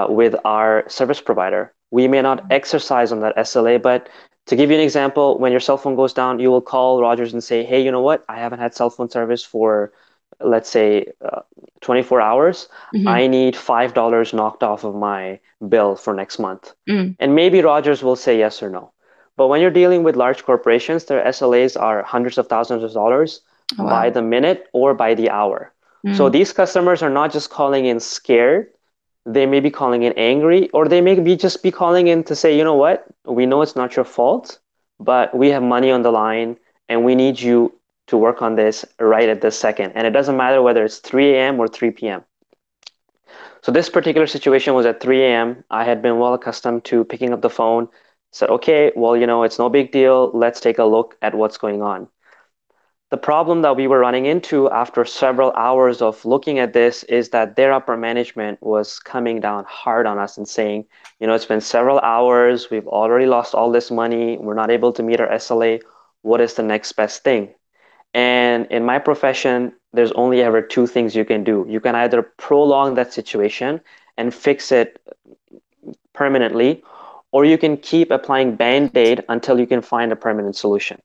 with our service provider. We may not exercise on that SLA, but to give you an example, when your cell phone goes down, you will call Rogers and say, hey, you know what? I haven't had cell phone service for, let's say, 24 hours. Hmm. I need $5 knocked off of my bill for next month. Mm. And maybe Rogers will say yes or no. But when you're dealing with large corporations, their SLAs are hundreds of thousands of dollars Oh, by wow. the minute or by the hour. So Mm. these customers are not just calling in scared, they may be calling in angry, or they may be just be calling in to say, you know what, we know it's not your fault, but we have money on the line and we need you to work on this right at this second. And it doesn't matter whether it's 3 a.m. or 3 p.m. So this particular situation was at 3 a.m. I had been well accustomed to picking up the phone, said, okay, well, it's no big deal. Let's take a look at what's going on. The problem that we were running into after several hours of looking at this is that their upper management was coming down hard on us and saying, it's been several hours. We've already lost all this money. We're not able to meet our SLA. What is the next best thing? And in my profession, there's only ever two things you can do. You can either prolong that situation and fix it permanently, or you can keep applying Band-Aid until you can find a permanent solution.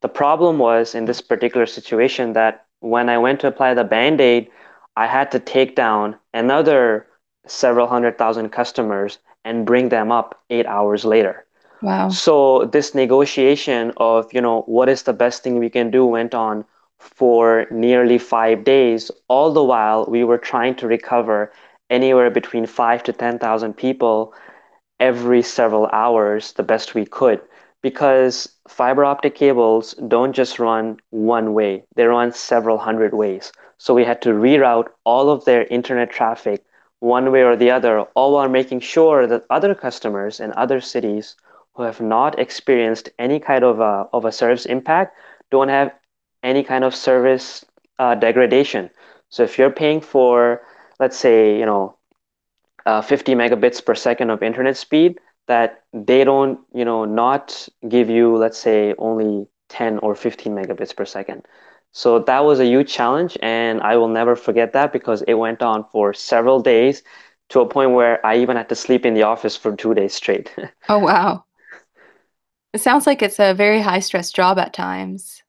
The problem was in this particular situation that when I went to apply the Band-Aid, I had to take down another several hundred thousand customers and bring them up 8 hours later. Wow. So this negotiation of, what is the best thing we can do went on for nearly 5 days. All the while we were trying to recover anywhere between 5 to 10,000 people every several hours the best we could because fiber optic cables don't just run one way, they run several hundred ways. So we had to reroute all of their internet traffic one way or the other, all while making sure that other customers in other cities who have not experienced any kind of a service impact don't have any kind of service degradation. So if you're paying for, let's say, 50 megabits per second of internet speed, that they don't, not give you, let's say, only 10 or 15 megabits per second. So that was a huge challenge, and I will never forget that because it went on for several days to a point where I even had to sleep in the office for 2 days straight. Oh, wow. It sounds like it's a very high stress job at times.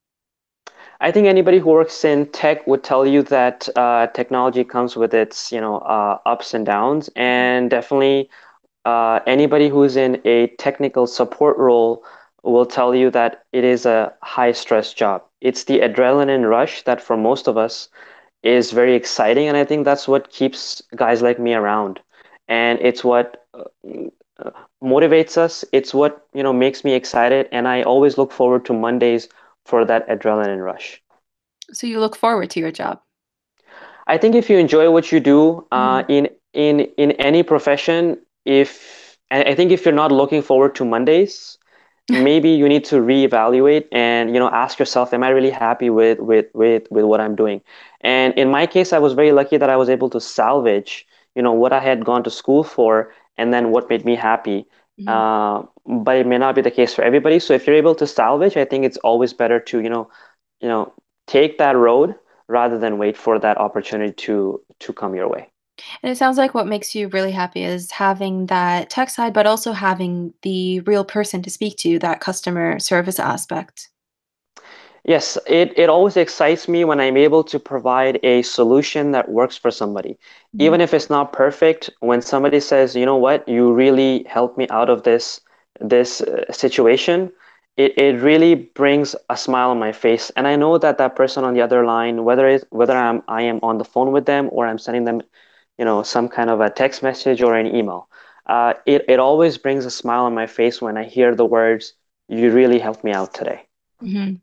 I think anybody who works in tech would tell you that technology comes with its, ups and downs, and definitely anybody who's in a technical support role will tell you that it is a high stress job. It's the adrenaline rush that for most of us is very exciting, and I think that's what keeps guys like me around. And it's what motivates us. It's what, makes me excited, and I always look forward to Mondays for that adrenaline rush. So you look forward to your job. I think if you enjoy what you do Mhm. in any profession, if I think if you're not looking forward to Mondays, maybe you need to reevaluate and ask yourself, am I really happy with what I'm doing? And in my case, I was very lucky that I was able to salvage what I had gone to school for and then what made me happy. Mhm. But it may not be the case for everybody. So if you're able to salvage, I think it's always better to you know take that road rather than wait for that opportunity to come your way. And it sounds like what makes you really happy is having that tech side, but also having the real person to speak to, that customer service aspect. Yes, it always excites me when I'm able to provide a solution that works for somebody. Mhm. Even if it's not perfect, when somebody says, you know what, you really helped me out of this situation, it really brings a smile on my face. And I know that that person on the other line, whether I am on the phone with them or I'm sending them, some kind of a text message or an email, it always brings a smile on my face when I hear the words, "You really helped me out today." Mhm.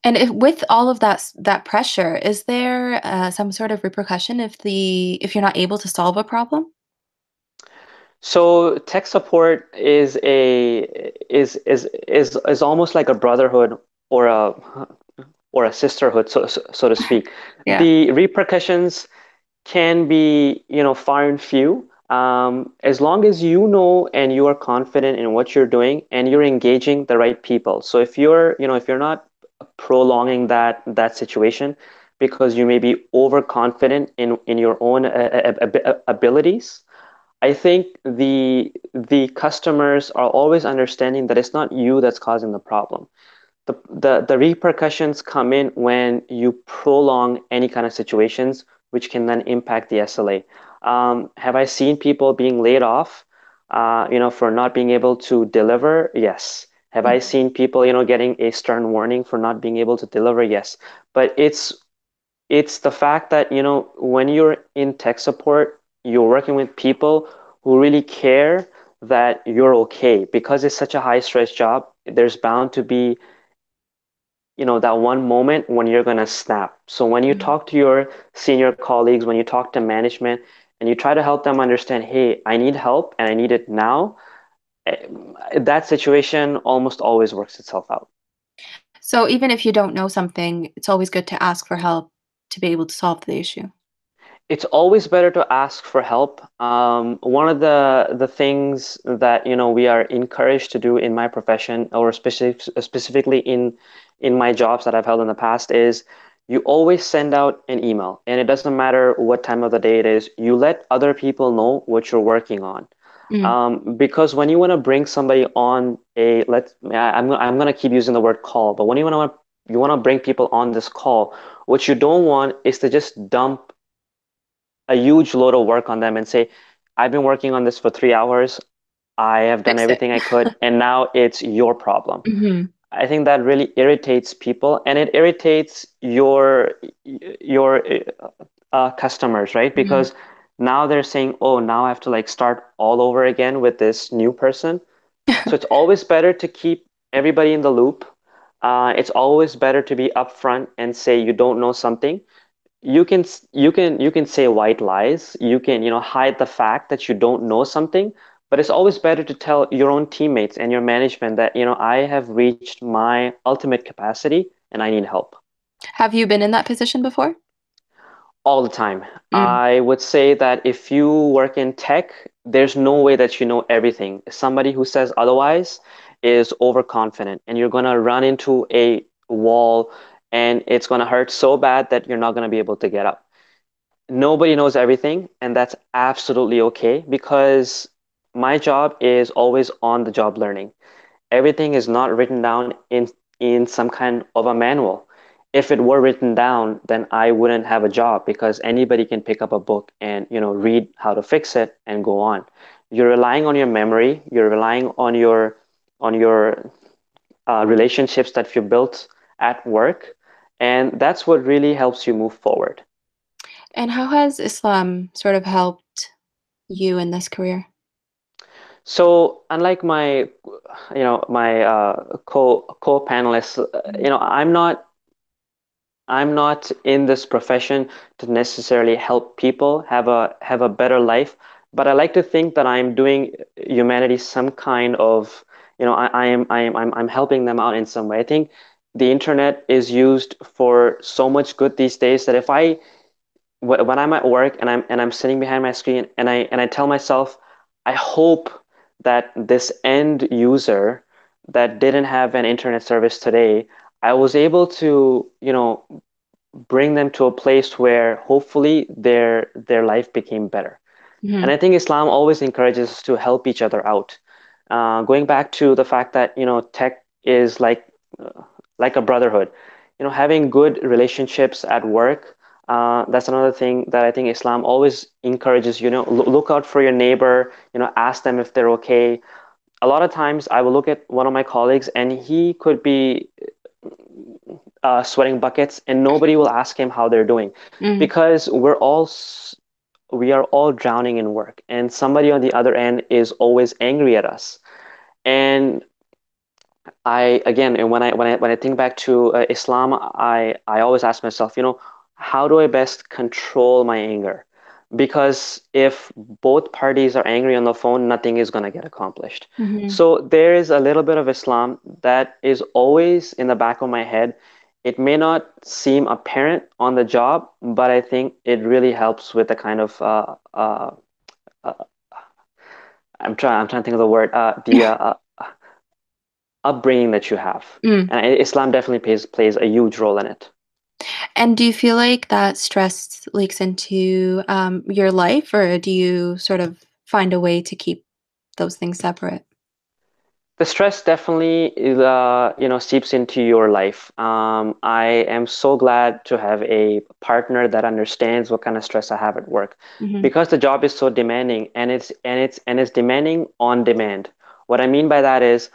And if with all of that pressure, is there, some sort of repercussion if you're not able to solve a problem? So tech support is almost like a brotherhood or a sisterhood, so to speak. Yeah. The repercussions can be, far and few. As long as you know and you are confident in what you're doing and you're engaging the right people. So if you're not prolonging that situation because you may be overconfident in your own abilities, I think the customers are always understanding that it's not you that's causing the problem. The repercussions come in when you prolong any kind of situations, which can then impact the SLA. Have I seen people being laid off, for not being able to deliver? Yes. Have I Mhm. seen people, getting a stern warning for not being able to deliver? Yes. But it's the fact that, when you're in tech support, you're working with people who really care that you're okay. Because it's such a high stress job, there's bound to be, that one moment when you're going to snap. So when you Mhm. talk to your senior colleagues, when you talk to management, and you try to help them understand, hey, I need help and I need it now, eh, that situation almost always works itself out. So even if you don't know something, it's always good to ask for help to be able to solve the issue. It's always better to ask for help. One of the things that we are encouraged to do in my profession, or specifically in my jobs that I've held in the past, is you always send out an email, and it doesn't matter what time of the day it is. You let other people know what you're working on, Mm. because when you want to bring somebody on I'm gonna keep using the word call, but when you want to bring people on this call, what you don't want is to just dump a huge load of work on them and say, I've been working on this for 3 hours. I have done Fix it. everything I could, and now it's your problem. Mhm. I think that really irritates people, and it irritates your customers, right? Mhm. Because now they're saying, "Oh, now I have to like start all over again with this new person." So it's always better to keep everybody in the loop. It's always better to be upfront and say you don't know something. you can say white lies. You can, hide the fact that you don't know something, but it's always better to tell your own teammates and your management that, I have reached my ultimate capacity and I need help. Have you been in that position before? All the time. Mm. I would say that if you work in tech, there's no way that you know everything. Somebody who says otherwise is overconfident, and you're going to run into a wall, and it's going to hurt so bad that you're not going to be able to get up. Nobody knows everything, and that's absolutely okay because my job is always on the job learning. Everything is not written down in some kind of a manual. If it were written down, then I wouldn't have a job because anybody can pick up a book and, read how to fix it and go on. You're relying on your memory, you're relying on your relationships that you built at work, and that's what really helps you move forward. And how has Islam sort of helped you in this career? So unlike my co-panelists, I'm not in this profession to necessarily help people have a better life, but I like to think that I'm doing humanity some kind of, I'm helping them out in some way. I think the internet is used for so much good these days that if when I'm at work and I'm sitting behind my screen and I tell myself, I hope that this end user that didn't have an internet service today, I was able to, bring them to a place where hopefully their life became better. And Hmm. I think Islam always encourages us to help each other out. Going back to the fact that, tech is like a brotherhood. Having good relationships at work, that's another thing that I think Islam always encourages. Look out for your neighbor, ask them if they're okay. A lot of times I will look at one of my colleagues and he could be sweating buckets and nobody will ask him how they're doing Mm. because we are all drowning in work and somebody on the other end is always angry at us. And I again, and when I think back to Islam, I always ask myself, how do I best control my anger? Because if both parties are angry on the phone, nothing is going to get accomplished. Hmm. So there is a little bit of Islam that is always in the back of my head. It may not seem apparent on the job, but I think it really helps with the kind of uh, I'm trying to think of the word the upbringing that you have. Mm. And Islam definitely plays a huge role in it. And do you feel like that stress leaks into your life, or do you sort of find a way to keep those things separate? The stress definitely seeps into your life. I am so glad to have a partner that understands what kind of stress I have at work, Hmm. because the job is so demanding and it's demanding on demand. What I mean by that is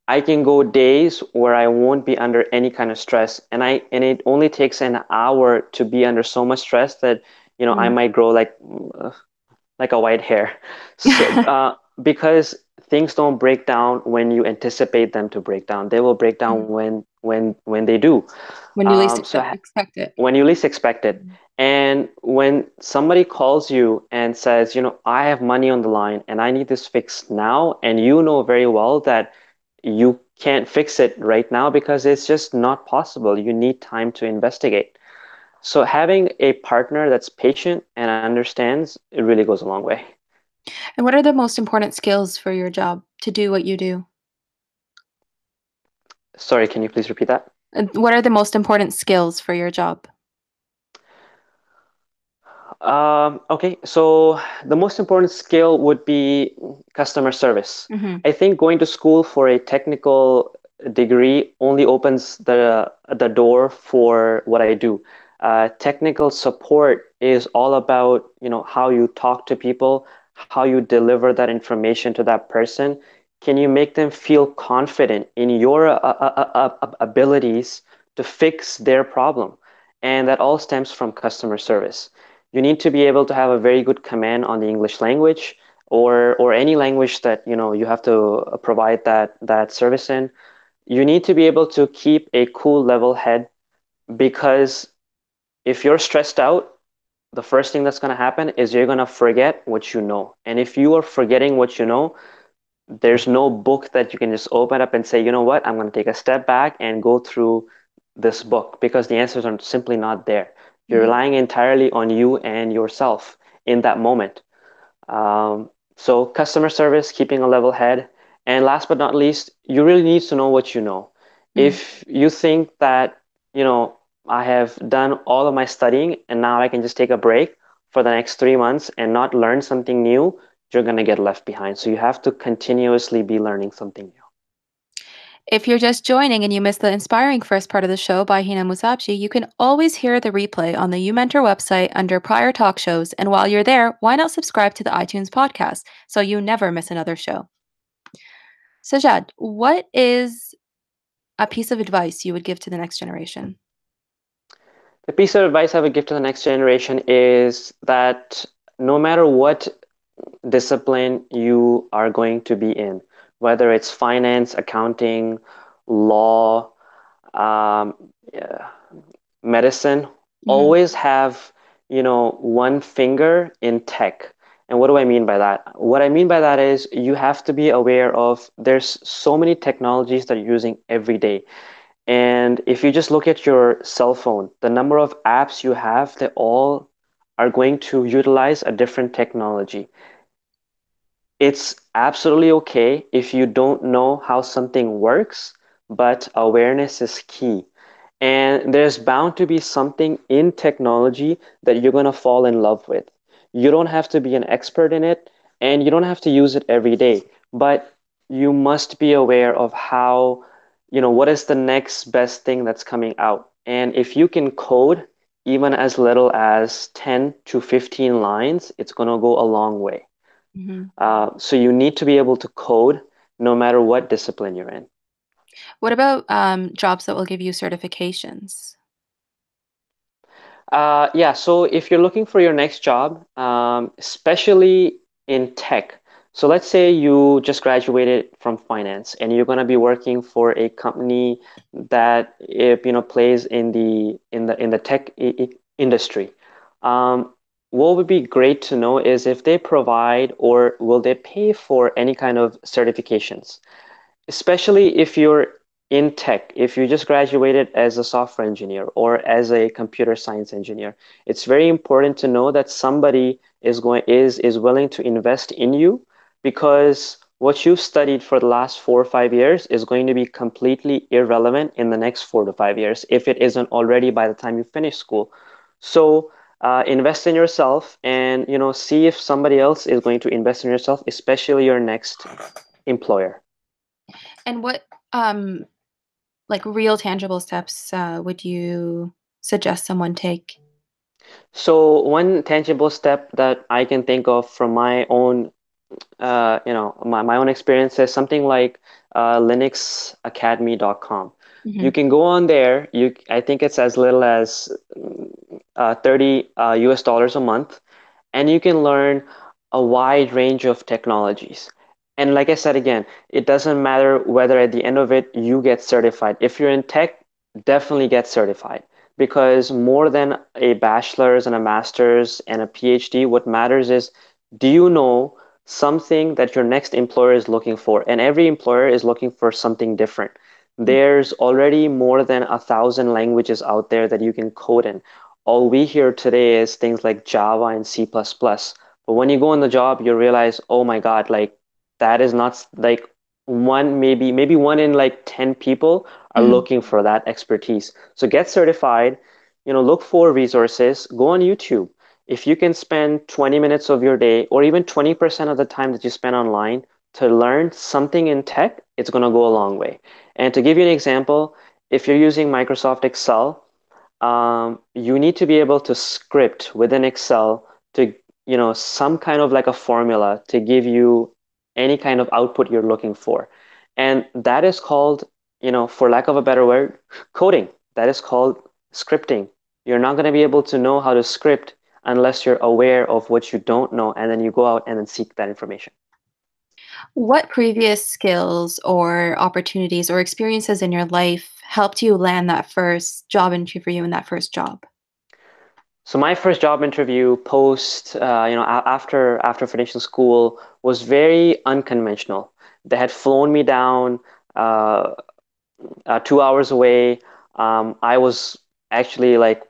I can go days where I won't be under any kind of stress, and it only takes an hour to be under so much stress that I Mm. might grow like a white hair. So, because things don't break down when you anticipate them to break down, they will break down Mhm. when they do. When you least So expect it. when you least expect it, Mhm. and when somebody calls you and says, I have money on the line and I need this fixed now, and you know very well that you can't fix it right now because it's just not possible. You need time to investigate. So having a partner that's patient and understands, it really goes a long way. And what are the most important skills for your job to do what you do? Sorry, can you please repeat that? And what are the most important skills for your job? Okay, so the most important skill would be customer service. Hmm. I think going to school for a technical degree only opens the door for what I do. Technical support is all about, how you talk to people, how you deliver that information to that person. Can you make them feel confident in your abilities to fix their problem? And that all stems from customer service. You need to be able to have a very good command on the English language or any language that you have to provide that service in. You need to be able to keep a cool level head because If you're stressed out, the first thing that's going to happen is you're going to forget what you know. And if you are forgetting what you know, there's no book that you can just open up and say, you know what, I'm going to take a step back and go through this book, because the answers are simply not there. You're Mhm. relying entirely on you and yourself in that moment. So customer service, keeping a level head. And last but not least, you really need to know what you know. Mm. If you think that, you know, I have done all of my studying and now I can just take a break for the next 3 months and not learn something new, you're going to get left behind. So you have to continuously be learning something new. If you're just joining and you missed the inspiring first part of the show by Hina Musabji, you can always hear the replay on the uMentor website under prior talk shows. And while you're there, why not subscribe to the iTunes podcast so you never miss another show? Sajad, what is a piece of advice you would give to the next generation? The piece of advice I would give to the next generation is that no matter what discipline you are going to be in, whether it's finance, accounting, law, um, yeah, medicine, Mhm. always have, one finger in tech. And what do I mean by that? What I mean by that is you have to be aware of there's so many technologies that you're using every day. And if you just look at your cell phone, the number of apps you have, they all are going to utilize a different technology. It's absolutely okay if you don't know how something works, but awareness is key. And there's bound to be something in technology that you're going to fall in love with. You don't have to be an expert in it, and you don't have to use it every day, but you must be aware of how, what is the next best thing that's coming out. And if you can code even as little as 10 to 15 lines, it's going to go a long way. Mhm. So you need to be able to code no matter what discipline you're in. What about jobs that will give you certifications? Yeah, so if you're looking for your next job, especially in tech, so let's say you just graduated from finance and you're going to be working for a company that plays in the tech industry. Um, what would be great to know is if they provide or will they pay for any kind of certifications, especially if you're in tech. If you just graduated as a software engineer or as a computer science engineer, it's very important to know that somebody is willing to invest in you, because what you've studied for the last 4 or 5 years is going to be completely irrelevant in the next 4 to 5 years if it isn't already by the time you finish school. So invest in yourself, and see if somebody else is going to invest in yourself, especially your next employer. And what like real tangible steps would you suggest someone take? So one tangible step that I can think of from my own, my own experience is something like linuxacademy.com. You Mhm. can go on there. I think it's as little as 30 US dollars a month, and you can learn a wide range of technologies. And like I said again, it doesn't matter whether at the end of it you get certified. If you're in tech, definitely get certified, because more than a bachelor's and a master's and a PhD, what matters is, do you know something that your next employer is looking for? And every employer is looking for something different. There's already more than 1,000 languages out there that you can code in. All we hear today is things like Java and C++. But when you go on the job, you realize, oh my God, like that is not like maybe one in like 10 people are Mhm. looking for that expertise. So get certified, look for resources, go on YouTube. If you can spend 20 minutes of your day or even 20% of the time that you spend online to learn something in tech, it's going to go a long way. And to give you an example, if you're using Microsoft Excel, you need to be able to script within Excel to, some kind of like a formula to give you any kind of output you're looking for. And that is called, for lack of a better word, coding. That is called scripting. You're not going to be able to know how to script unless you're aware of what you don't know, and then you go out and then seek that information. What previous skills or opportunities or experiences in your life helped you land that first job interview in that first job? So my first job interview post, after finishing school was very unconventional. They had flown me down uh, 2 hours away. I was actually like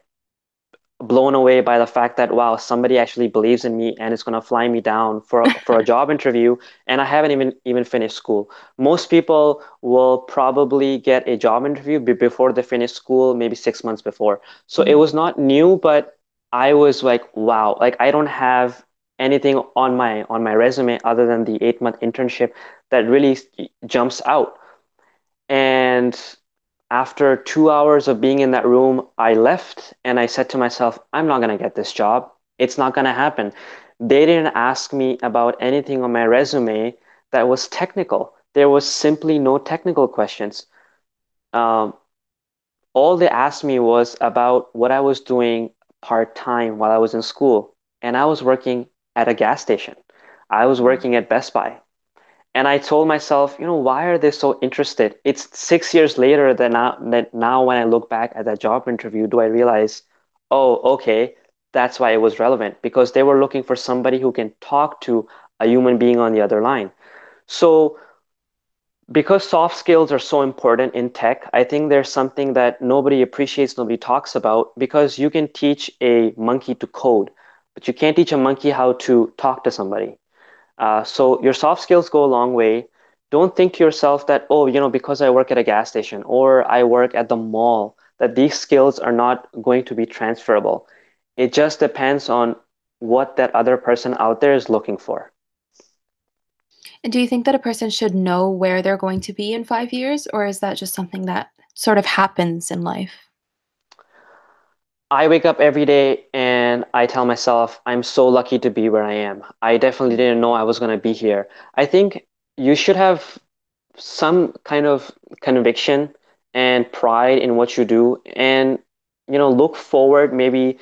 blown away by the fact that wow, somebody actually believes in me and is going to fly me down for a job interview, and I haven't even finished school. Most people will probably get a job interview before they finish school, maybe 6 months before. So it Mhm. was not new, but I was like, wow, like I don't have anything on my resume other than the 8 month internship that really jumps out. And after 2 hours of being in that room, I left and I said to myself, I'm not going to get this job. It's not going to happen. They didn't ask me about anything on my resume that was technical. There was simply no technical questions. Um, all they asked me was about what I was doing part time while I was in school. And I was working at a gas station, I was Mhm. working at Best Buy. And I told myself, why are they so interested? It's 6 years later that now when I look back at that job interview, do I realize, oh, okay, that's why it was relevant because they were looking for somebody who can talk to a human being on the other line. So because soft skills are so important in tech, I think there's something that nobody appreciates, nobody talks about because you can teach a monkey to code, but you can't teach a monkey how to talk to somebody. So your soft skills go a long way. Don't think to yourself that, oh, because I work at a gas station or I work at the mall, that these skills are not going to be transferable. It just depends on what that other person out there is looking for. And do you think that a person should know where they're going to be in 5 years, or is that just something that sort of happens in life? I wake up every day and I tell myself, I'm so lucky to be where I am. I definitely didn't know I was going to be here. I think you should have some kind of conviction and pride in what you do and look forward. Maybe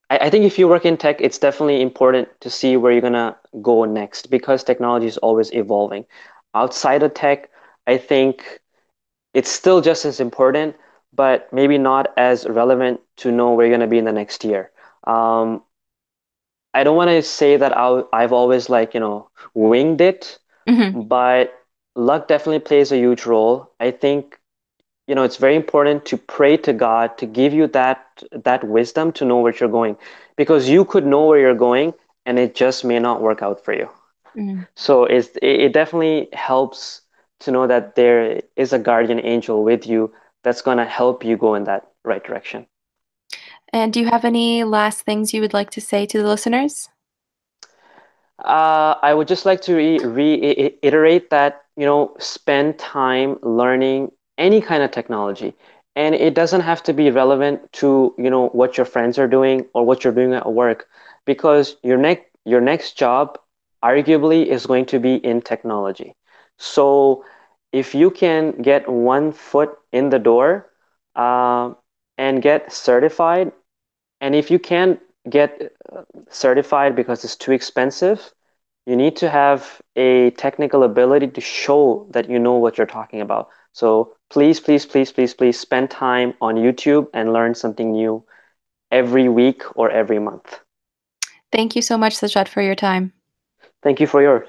I think if you work in tech, it's definitely important to see where you're gonna go next because technology is always evolving. Outside of tech, I think it's still just as important, but maybe not as relevant to know where you're gonna be in the next year. um, I don't want to say that I've always like winged it, Mhm. but luck definitely plays a huge role. I think it's very important to pray to God to give you that wisdom to know where you're going, because you could know where you're going and it just may not work out for you. Mhm. So it definitely helps to know that there is a guardian angel with you that's going to help you go in that right direction. And do you have any last things you would like to say to the listeners? I would just like to reiterate that, spend time learning any kind of technology. And it doesn't have to be relevant to, what your friends are doing or what you're doing at work, because your next job arguably is going to be in technology. So if you can get one foot in the door, um, and get certified, and if you can't get certified because it's too expensive, you need to have a technical ability to show that you know what you're talking about. So please, please, please, please, please spend time on YouTube and learn something new every week or every month. Thank you so much, Sajad, for your time. Thank you for yours.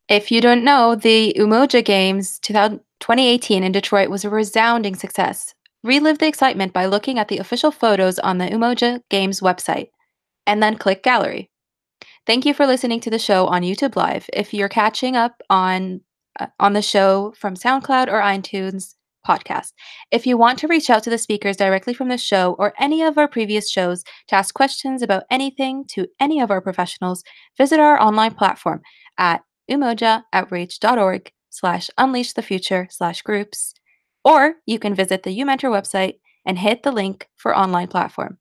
If you don't know, the Umoja Games 2018 in Detroit was a resounding success. Relive the excitement by looking at the official photos on the Umoja Games website, and then click Gallery. Thank you for listening to the show on YouTube Live. If you're catching up on the show from SoundCloud or iTunes podcast, if you want to reach out to the speakers directly from the show or any of our previous shows to ask questions about anything to any of our professionals, visit our online platform at umojooutreach.org/unleashthefuture/groups, or you can visit the uMentor website and hit the link for online platform.